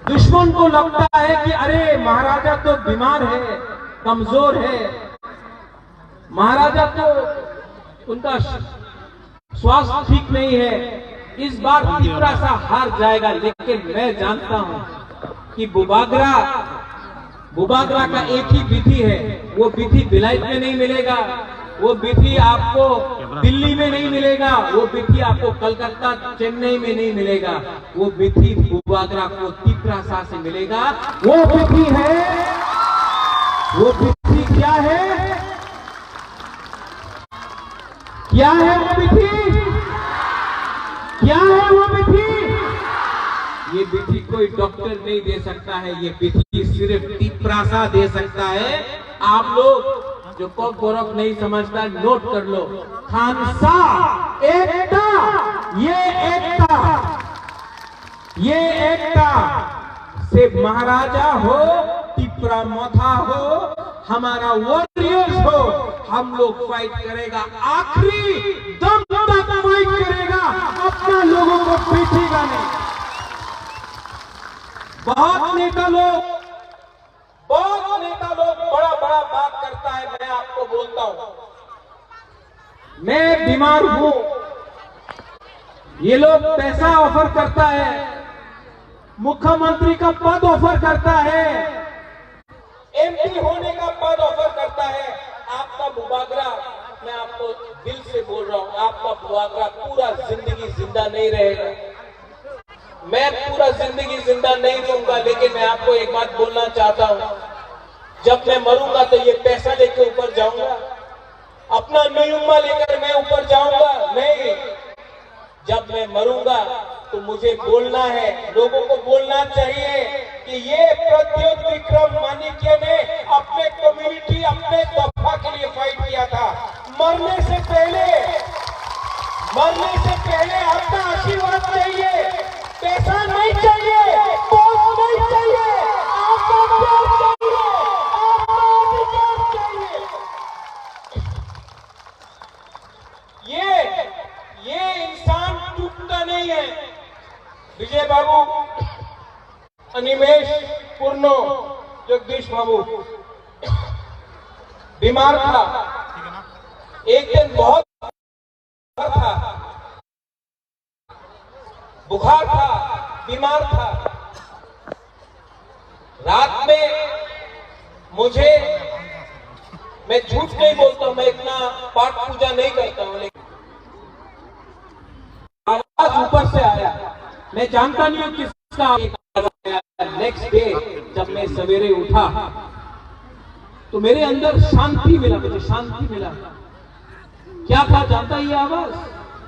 दुश्मन को लगता है कि अरे महाराजा तो बीमार है, कमजोर है, महाराजा तो उनका स्वास्थ्य ठीक नहीं है, इस बार तीसरा सा हार जाएगा। लेकिन मैं जानता हूं कि बुबागरा का एक ही विधि है, वो विधि बिलायत में नहीं मिलेगा, वो विधि आपको दिल्ली में नहीं मिलेगा, वो विधि आपको कलकत्ता चेन्नई में नहीं मिलेगा, वो विधि बुबागरा को तीसरा से मिलेगा। वो विधि है, वो विधि क्या है? क्या है वो विधि? क्या है वो विधि? ये विधि कोई डॉक्टर नहीं दे सकता है, ये विधि सिर्फ तीसरा दे सकता है। आप लोग जो कोक नहीं समझता नोट कर लो, खानसा एकता, ये एकता से महाराजा हो, टिपरा मथा हो, हमारा वॉरियर्स हो, हम लोग फाइट करेगा, आखिरी दम तक फाइट करेगा, अपना लोगों को पीछेगा नहीं। बहुत नेता लोग बड़ा बड़ा बात करता है, मैं आपको बोलता हूं, मैं बीमार हूं, ये लोग पैसा ऑफर करता है, मुख्यमंत्री का पद ऑफर करता है, एमपी होने का पद ऑफर करता है। आपका बुबागरा, मैं आपको दिल से बोल रहा हूं, आपका बुबागरा पूरा जिंदगी जिंदा नहीं रहेगा, मैं पूरा जिंदगी जिंदा नहीं रहूंगा। लेकिन मैं आपको एक बात बोलना चाहता हूं, जब मैं मरूंगा तो ये पैसा लेकर ऊपर जाऊंगा, अपना नुयुम्मा लेकर मैं ऊपर जाऊंगा नहीं। जब मैं मरूंगा तो मुझे बोलना है, लोगों को बोलना चाहिए कि ये प्रद्योत विक्रम माणिक्य ने अपने कम्युनिटी, अपने दफा के लिए फाइट किया था। मरने से पहले आपका आशीर्वाद चाहिए, पैसा नहीं चाहिए, पोस्ट नहीं चाहिए, आपका प्यार चाहिए, आपका अधिकार चाहिए। ये इंसान टूटता नहीं है। विजय बाबू, अनिमेश पूर्णो, जगदीश बाबू बीमार था, एक दिन बहुत था, बुखार था, बीमार था। रात में मैं झूठ नहीं बोलता हूं, मैं इतना पाठ पूजा नहीं करता हूं, लेकिन आवाज ऊपर से आया, मैं जानता नहीं हूं किसका आवाज आया। नेक्स्ट डे जब मैं सवेरे उठा तो मेरे अंदर शांति मिला, मुझे शांति मिला। क्या था जानता ये आवाज?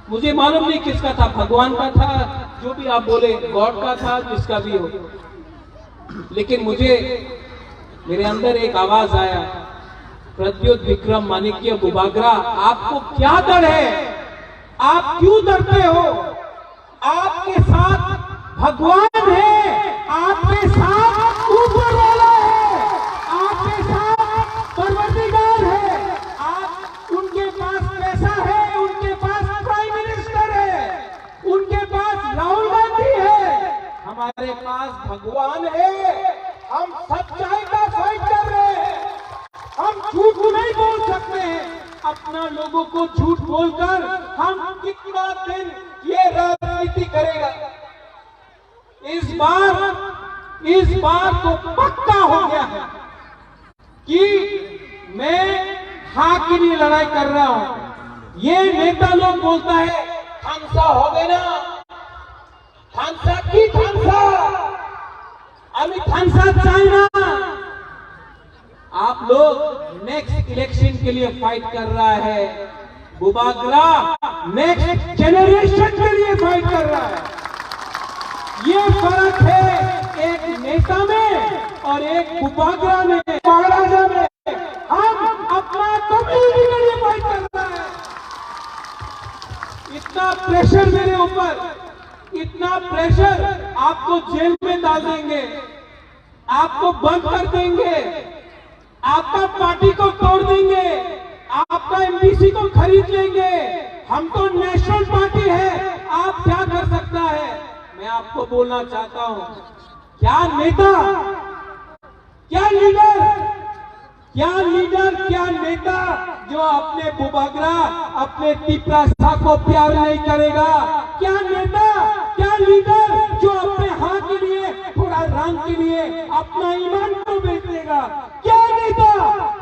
मुझे मालूम नहीं किसका था, भगवान का था, जो भी आप बोले, गॉड का था, जिसका भी हो, लेकिन मेरे अंदर एक आवाज आया, प्रद्योत विक्रम माणिक्य बुबागरा, आपको क्या डर है? आप क्यों डरते हो? आपके साथ भगवान है, आपके साथ ऊपर वाला है, आपके साथ परवरदिगार है। आप उनके पास पैसा है, उनके पास प्राइम मिनिस्टर है, उनके पास राहुल गांधी है, हमारे पास भगवान है। हम सच्चाई का फाइट कर रहे हैं, हम झूठ नहीं बोल सकते हैं। अपना लोगों को झूठ बोलकर हम कितना दिन ये राजनीति करेगा? इस बार तो पक्का हो गया है कि मैं हाँ की लिए लड़ाई कर रहा हूं। ये नेता लोग बोलता है थानसा हो गए ना, थानसा की थानसा, अभी थानसा चाइना। आप लोग नेक्स्ट इलेक्शन के लिए फाइट कर रहा है, बुबागरा नेक्स्ट जेनरेशन के लिए फाइट कर रहा है। ये फर्क है एक नेता में और एक बुबागरा में, महाराजा में। हम अपना कम्युनिटी के लिए फाइट कर रहा है। इतना प्रेशर मेरे ऊपर, इतना प्रेशर, आपको जेल में डाल देंगे, आपको बंद कर देंगे, आपका पार्टी को तोड़ देंगे, आपका एमबीसी को खरीद लेंगे। हम तो नेशनल पार्टी है, आप क्या कर सकता है? मैं आपको बोलना चाहता हूं, क्या नेता, क्या लीडर, क्या लीडर, क्या नेता जो अपने बुबागरा, अपने तिपरासा को प्यार नहीं करेगा? क्या नेता, क्या लीडर जो अपने हाँ के लिए, थोड़ा रंग के लिए अपना ईमान को बेच देगा? क्या नेता,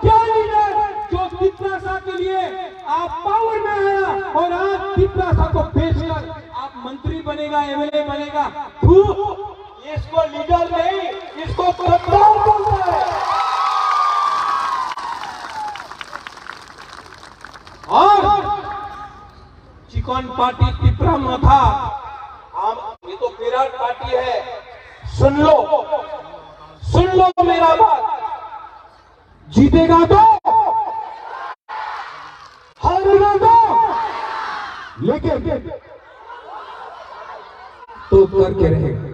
क्या लीडर जो तिपरासा के लिए आप पावर में आया और आज तिपरासा को बेचकर आप मंत्री बनेगा, एमएलए बनेगा? इसको लीडर नहीं, इसको गद्दार बोलता है। और चिकन पार्टी तिपरा माथा, ये तो विराट पार्टी है। सुन लो मेरा बात, जीतेगा तो, हारेगा तो, लेकिन तो करके रहेगा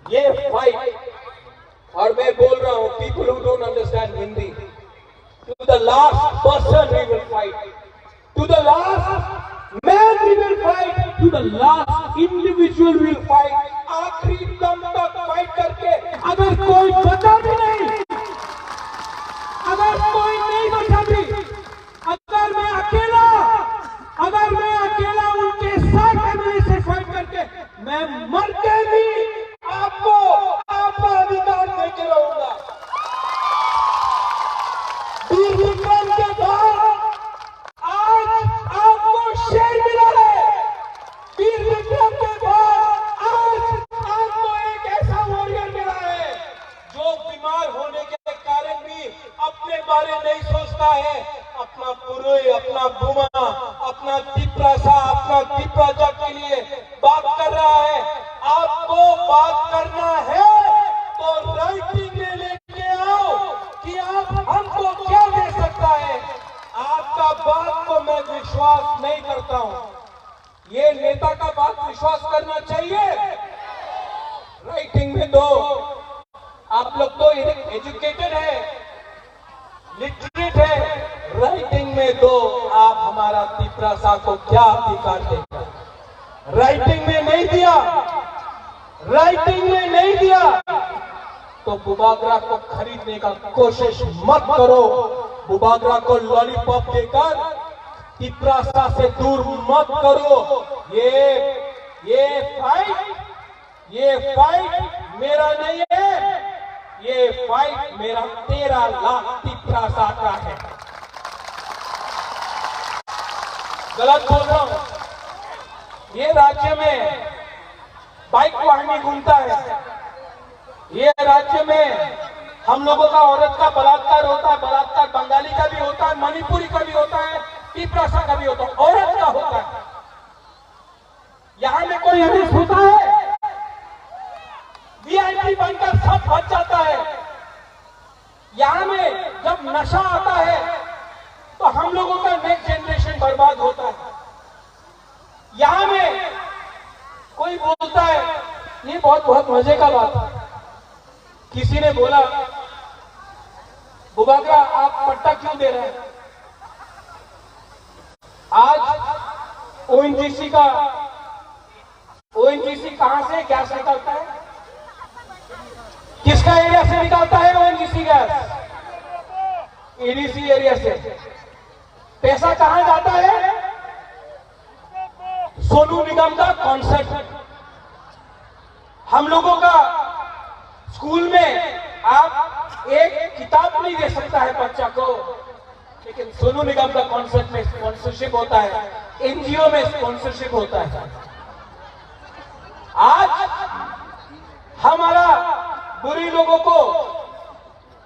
ये फाइट। और मैं बोल रहा हूं, people who don't understand Hindi, to the last person we will fight, to the last man we will fight, to the last individual we will fight। आखिरी दम तक फाइट करके अगर कोई बचा भी नहीं, अगर कोई नहीं बचा भी, अगर मैं अकेला उनके साथ एमएलए से फाइट करके मैं मर के भी आपको आपका अधिकार देके रहूंगा। वीर विक्रम के बाद आज आपको शेर मिला है। वीर विक्रम के बाद आज आपको एक ऐसा वॉरियर मिला है जो बीमार होने के कारण भी अपने बारे नहीं सोचता है, अपना पुरुष, अपना बुमा, अपना तिपरासा, अपना तिपराजा के लिए बात कर रहा है। आपको बात करना है तो राइटिंग में लेके आओ कि आप हमको क्या दे सकता है। आपका बात को मैं विश्वास नहीं करता हूं। ये नेता का बात विश्वास करना चाहिए, राइटिंग में दो। आप लोग तो एजुकेटेड है, लिटरेट है, राइटिंग में दो। आप हमारा तिपरासा को क्या अधिकार देगा? राइटिंग में नहीं दिया, राइटिंग में नहीं दिया तो बुबागरा को खरीदने का कोशिश मत करो। बुबागरा को लॉलीपॉप देकर तिपरासा से दूर मत करो। ये फाइट मेरा नहीं है, ये फाइट मेरा 13 लाख तिपरासा का है। गलत बोल रहा हूं? ये राज्य में बाइक वाहनी घूमता है, ये राज्य में हम लोगों का औरत का बलात्कार होता है। बलात्कार बंगाली का भी होता है, मणिपुरी का भी होता है, तिपरासा का भी होता है, औरत का होता है। यहां में कोई अरेस्ट होता है, वीआईपी बनकर सब बच जाता है। यहां में जब नशा आता है तो हम लोगों का नेक्स्ट जनरेशन बर्बाद होता है। यहां में कोई बोलता है, ये बहुत मजे का बात है। किसी ने बोला, बुबागरा आप पट्टा क्यों दे रहे हैं? आज ओएनजीसी कहां से गैस निकालता है? किसका एरिया से निकालता है ओएनजीसी गैस? एडीसी एरिया से। पैसा कहां जाता है? सोनू निगम का कॉन्सर्ट। हम लोगों का स्कूल में आप एक किताब नहीं दे सकता है बच्चा को, लेकिन सोनू निगम का कॉन्सर्ट में स्पॉन्सरशिप होता है, एनजीओ में स्पॉन्सरशिप होता है। आज हमारा बुरी लोगों को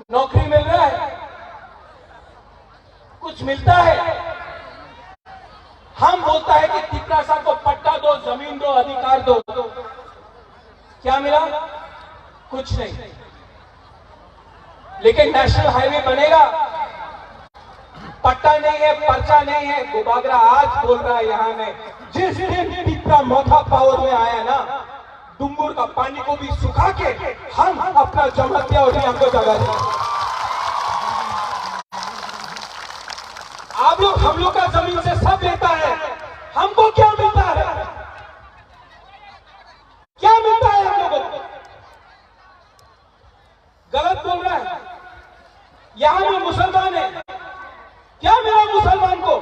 नौकरी मिल रहा है, कुछ मिलता है। हम बोलता है कि तिपरासा को पट्टा दो, जमीन दो, अधिकार दो। क्या मिला? कुछ नहीं। लेकिन नेशनल हाईवे बनेगा, पट्टा नहीं है, पर्चा नहीं है। बुबागरा आज बोल रहा है यहां में, जिस दिन तिपरा मोथा पावर में आया ना, डुम्बुर का पानी को भी सुखा के हम अपना जमहतिया और हमको जगा दिया। आप लोग हम लोग का जमीन से सब लेता है, हमको क्या मिलता है? क्या मिलता है हम लोगों को? यहां में मुसलमान है, क्या मिला मुसलमान को?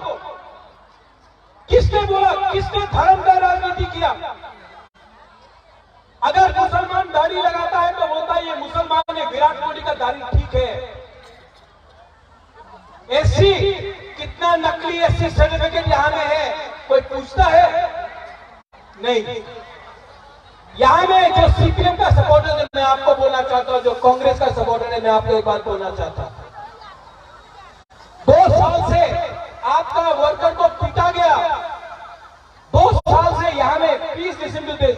किसने बोला, किसने धर्म का राजनीति किया? अगर मुसलमान दाढ़ी लगाता है तो बोलता है ये मुसलमान है, विराट कोहली का दाढ़ी ठीक है। एससी, कितना नकली एससी सर्टिफिकेट यहां में है, कोई पूछता है? नहीं। यहां में जो सीपीएम का सपोर्टर है, मैं आपको बोलना चाहता हूं, जो कांग्रेस का सपोर्टर है, मैं आपको एक बात बोलना चाहता हूं। 2 साल से आपका वर्कर को पीटा गया, 2 साल से यहां में प्लीज लिसन टू दिस,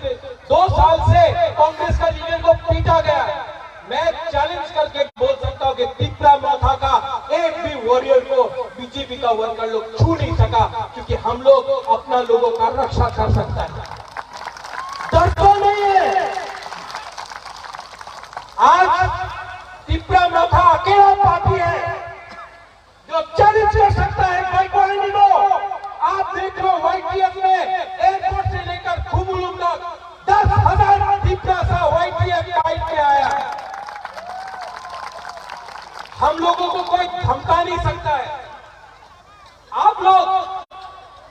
2 साल से कांग्रेस का लीडर को पीटा गया। मैं चैलेंज करके बोल सकता हूं कि तिपरा मोथा का एक भी वॉरियर को बीजेपी का वर्कर लोग छू नहीं सका, क्योंकि हम लोग अपना लोगों का रक्षा कर सकता है, डरता नहीं है। आज तिपरा मोथा अकेला पार्टी है जो चैलेंज कर सकता है कोई नहीं दो। आप देख लो वाईटीएफ में एयरपोर्ट से लेकर खुमुलुम तक 10,000 तिपरा सा वाईटीएफ फाइट में आया। हम लोगों को कोई धमका नहीं सकता है। आप लोग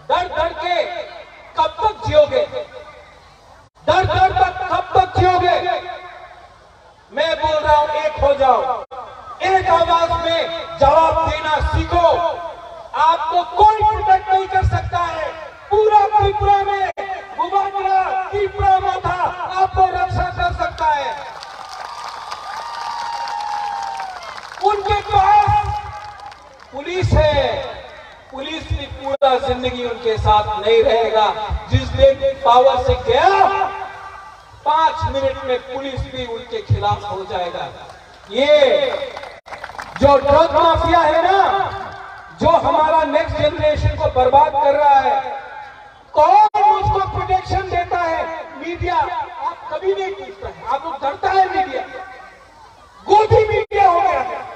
डर डर के कब तक जियोगे? डर डर तक कब तक जियोगे? मैं बोल रहा हूं, एक हो जाओ, एक आवाज में जवाब देना सीखो। आपको कोई प्रोटेक्ट नहीं कर सकता है। पूरा त्रिपुरा में बुबागरा तिपरा मोथा आपको रक्षा कर सकता है। उनके पास पुलिस है, पुलिस भी पूरा जिंदगी उनके साथ नहीं रहेगा। जिस दिन पावर से गया, 5 मिनट में पुलिस भी उनके खिलाफ हो जाएगा। ये जो ड्रग माफिया है ना, जो हमारा नेक्स्ट जनरेशन को बर्बाद कर रहा है, कौन उसको प्रोटेक्शन देता है? मीडिया। आप कभी नहीं पूछता है, आप लोग डरता है मीडिया, गोदी मीडिया हो गया है।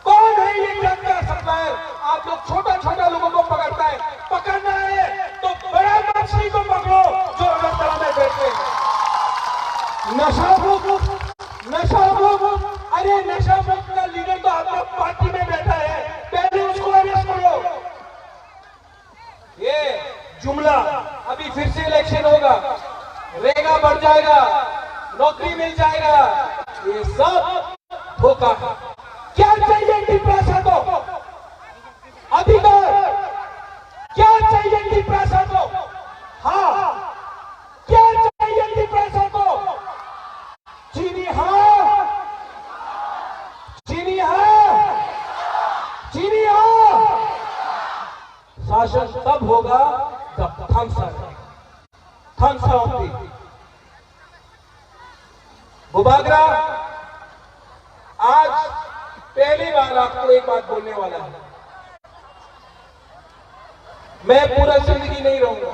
कौन है ये ड्रग का सप्लायर? आप लोग छोटा छोटा लोगों को पकड़ता है। पकड़ना है तो बड़ा मछली को पकड़ो जो अगरतला में बैठते हैं। नशा मुक्त, अरे नशा मुक्त का लीडर तो आपका पार्टी में बैठा है, पहले उसको अरेस्ट करो। ये जुमला, अभी फिर से इलेक्शन होगा, रेगा बढ़ जाएगा, नौकरी मिल जाएगा, ये सब धोखा है। क्या चाहिए तिपरा को? अधिकार। क्या चाहिए तिपरा को? हाँ, क्या चाहिए तिपरा को? चीनी हाँ, चीनी हाँ, चीनी हाँ। शासन तब होगा जब थम्स होगी। बुबागरा आज पहली बार आपको एक बात बोलने वाला है। मैं पूरा जिंदगी नहीं रहूंगा,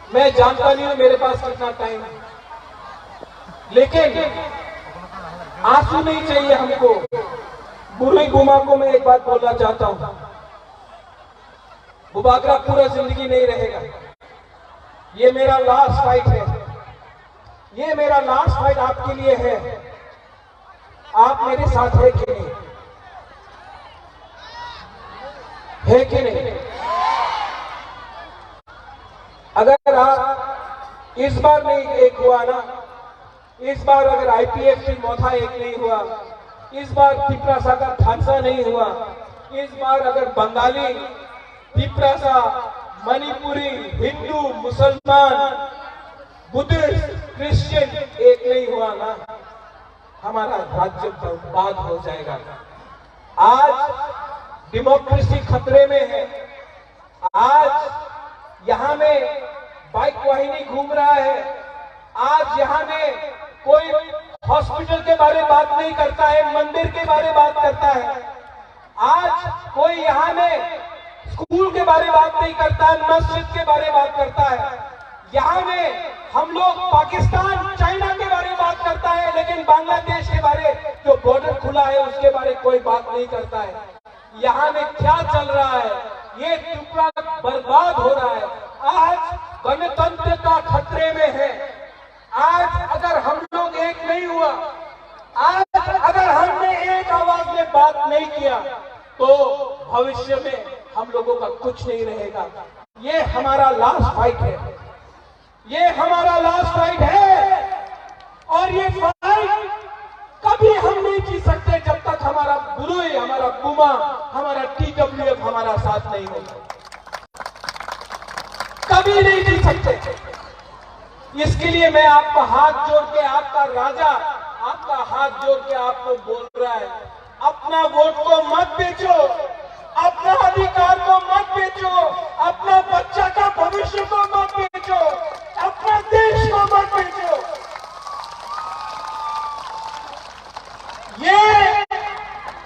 मैं जानता नहीं हूं मेरे पास कितना टाइम है, लेकिन आंसू नहीं चाहिए हमको। बुरी गुमा को मैं एक बात बोलना चाहता हूं, बुबागरा पूरा जिंदगी नहीं रहेगा। ये मेरा लास्ट फाइट है, ये मेरा लास्ट फाइट आपके लिए है। आप मेरे साथ है कि नहीं? है कि नहीं? अगर आप इस बार नहीं एक हुआ ना, इस बार अगर आईपीएफ मोथा एक नहीं हुआ, इस बार तिपरासा का खालसा नहीं हुआ, इस बार अगर बंगाली, तिपरासा, मणिपुरी, हिंदू, मुसलमान, बुद्धिस्ट, क्रिश्चियन एक नहीं हुआ ना, हमारा राज्य बर्बाद हो जाएगा। आज डेमोक्रेसी खतरे में है। आज यहां में बाइक वाहिनी घूम रहा है। आज यहां में कोई हॉस्पिटल के बारे में बात नहीं करता है, मंदिर के बारे में बात करता है। आज कोई यहां में स्कूल के बारे में बात नहीं करता है, मस्जिद के बारे में बात करता है। यहां में हम लोग पाकिस्तान, चाइना के बारे में बात करता है, लेकिन बांग्लादेश के बारे, जो बॉर्डर खुला है उसके बारे में कोई बात नहीं करता है। यहां में क्या चल रहा है? ये त्रिपुरा बर्बाद हो रहा है। आज गणतंत्र का खतरे में है। आज अगर हम लोग एक नहीं हुआ, आज अगर हमने एक आवाज भविष्य में हम लोगों का कुछ नहीं रहेगा। ये हमारा लास्ट फाइट है, ये हमारा लास्ट फाइट है, और ये फाइट कभी हम नहीं जीत सकते जब तक हमारा बुरुई, हमारा पुमा, हमारा TWF हमारा साथ नहीं होगा। कभी नहीं जीत सकते। इसके लिए मैं आपका हाथ जोड़ के, आपका राजा आपका हाथ जोड़ के आपको बोल रहा है, अपना वोट को मत बेचो, अपना अधिकार को मत बेचो, अपना बच्चा का भविष्य को मत बेचो, अपना देश को मत बेचो।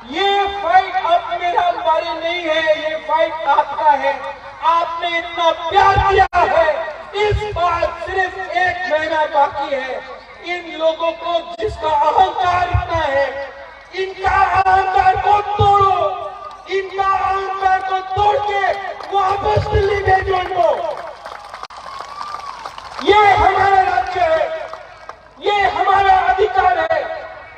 ये फाइट अब मेरा बारी नहीं है, ये फाइट आपका है। आपने इतना प्यार किया है, इस बार सिर्फ 1 महीना बाकी है। इन लोगों को जिसका अहंकार इतना है, इनका अहंकार को तोड़ो, इनका अहंकार को तोड़ के वापस दिल्ली भेजो इनको। ये हमारा राज्य है, ये हमारा अधिकार है।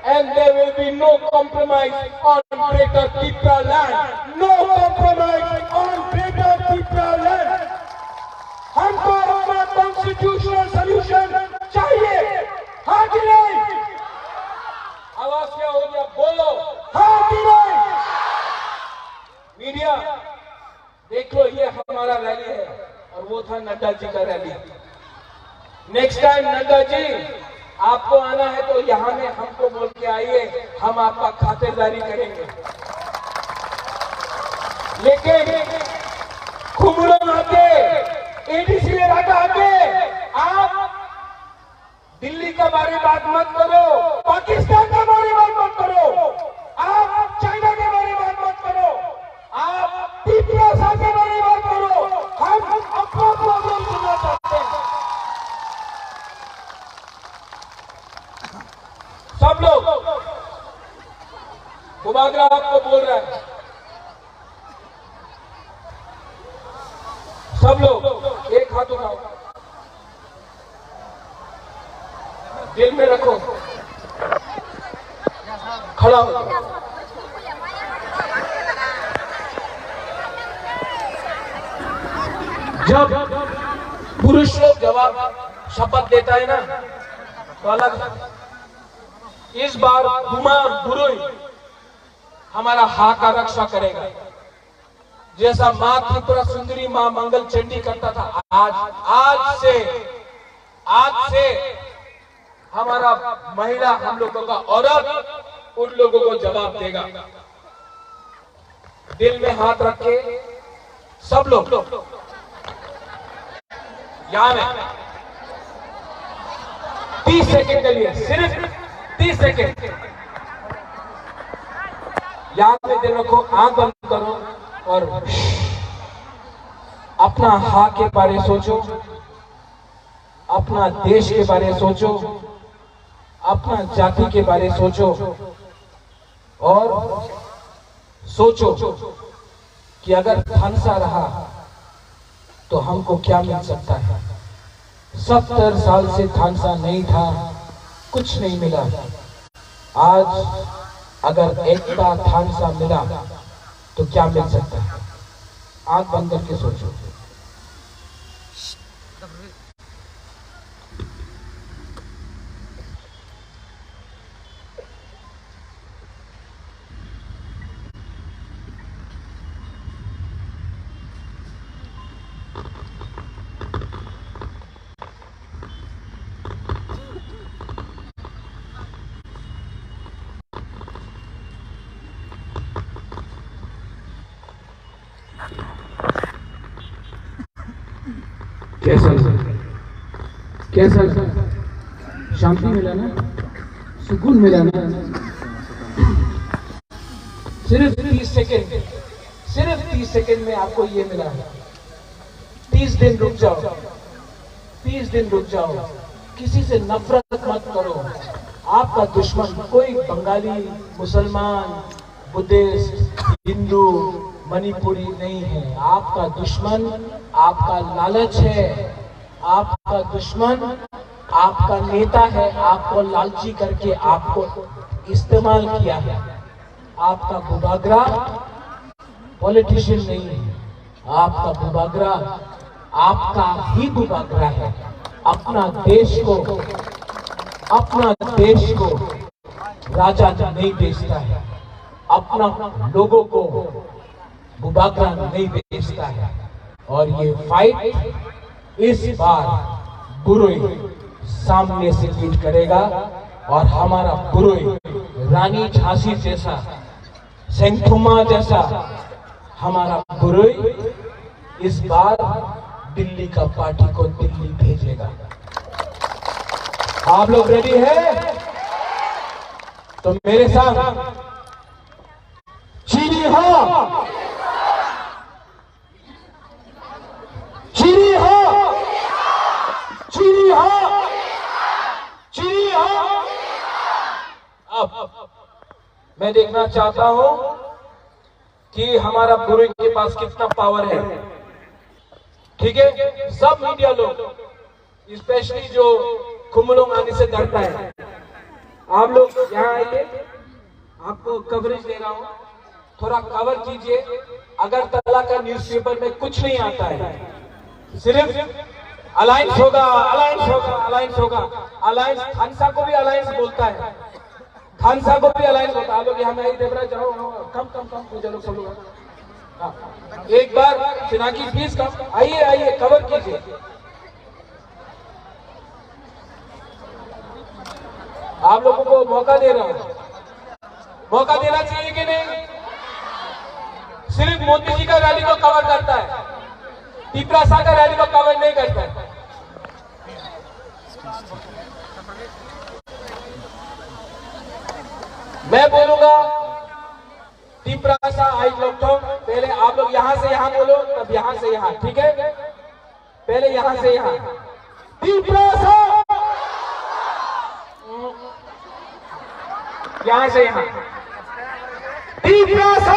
And there will be no compromise on Greater Tripura land. No compromise on Greater Tripura land. हमको अपना कॉन्स्टिट्यूशनल सोल्यूशन चाहिए, हाँ कि नहीं? आवाज क्या हो गया, बोलो हाँ कि नहीं? मीडिया देख लो, ये हमारा रैली है और वो था नड्डा जी का rally. Next time Nadda ji आपको आना है तो यहाँ में हमको बोल के आइए, हम आपका खातिरदारी करेंगे। लेकिन खुमरो आके, ADC राटा आके आप दिल्ली का बारे बात मत करो, पाकिस्तान के बारे बात मत करो, आप चाइना के बारे बात मत करो, आप त्रिपुरा के बारे बात करो। हम अपना प्रॉब्लम सुनना चाहते हैं। सब लोग, गुबागरा आपको बोल रहा है, सब लोग एक हाथ उठाओ, दिल में रखो, खड़ा हो। जब पुरुष लोग जवाब शपथ देता है ना तो अलग। इस बार कुमार बुरुई हमारा हा का रक्षा करेगा, जैसा मां त्रिपुरा सुंदरी, मां मंगल चंडी करता था। आज से हमारा महिला, हम लोगों का औरत उन लोगों को जवाब देगा। दिल में हाथ रख के सब लोग यहां में 30 सेकंड के लिए, सिर्फ 30 सेकेंड यहां पे दिल रखो, आंख बंद करो और अपना हा के बारे सोचो, अपना देश के बारे सोचो, अपना जाति के बारे सोचो, और सोचो कि अगर थानसा रहा तो हमको क्या मिल सकता है। 70 साल से थानसा नहीं था, कुछ नहीं मिला। आज अगर एकता थानसा मिला तो क्या मिल सकता है? आंख बंद करके सोचो। कैसा शांति मिला ना, सुकून मिला ना। सिर्फ 30 सेकेंड, सिर्फ 30 सेकेंड में आपको ये मिला है। 30 दिन रुक जाओ, 30 दिन रुक जाओ, किसी से नफरत मत करो। आपका दुश्मन कोई बंगाली, मुसलमान, बुद्धिस्ट, हिंदू, मणिपुरी नहीं है। आपका दुश्मन आपका लालच है, आपका दुश्मन आपका नेता है, आपको लालची करके आपको इस्तेमाल किया है। आपका गुबागरा पॉलिटिशियन नहीं है, आपका बुबागरा आपका ही बुबागरा है। अपना देश को राजा नहीं बेचता है, अपना लोगों को बुबागरा नहीं बेचता है। और ये फाइट इस बार बुरोई सामने से लीड करेगा और हमारा बुरोई रानी झांसी जैसा, सेंथुमा जैसा हमारा बुरोई इस बार दिल्ली का पार्टी को दिल्ली भेजेगा। आप लोग रेडी हैं? तो मेरे साथ चीनी हो, चीनी हो, चीनी हो, चीनी हो। अब मैं देखना चाहता हूं कि हमारा बुरुई के पास कितना पावर है। ठीक है, सब मीडिया लोग, स्पेशली जो कुंभलोंग आने से डरता है, आप लोग यहाँ आइए, आपको कवरेज दे रहा हूँ, थोड़ा कवर कीजिए। अगर तला का न्यूज़पेपर में कुछ नहीं आता है, सिर्फ अलायंस होगा, अलायंस होगा, अलायंस होगा। अलायंस खानसा को भी अलायंस बोलता है, खानसा को भी अलायंस होता है। आप लोग यहाँ में देवरा जाओ, कम कम कम पूजा लोग सब लोग। एक बार पिनाकी प्लीज कम, आइए आइए, कवर कीजिए। आप लोगों को मौका दे रहा हूं, मौका देना चाहिए कि नहीं? सिर्फ मोदी जी का रैली को कवर करता है, टिपरासा का रैली को कवर नहीं करता है। मैं बोलूंगा टिपरासा आई लोगों, पहले आप लोग यहां से यहां बोलो, तब यहां से यहां, ठीक है? पहले यहां से यहां, टिपरासा, यहां से यहां, टिपरासा।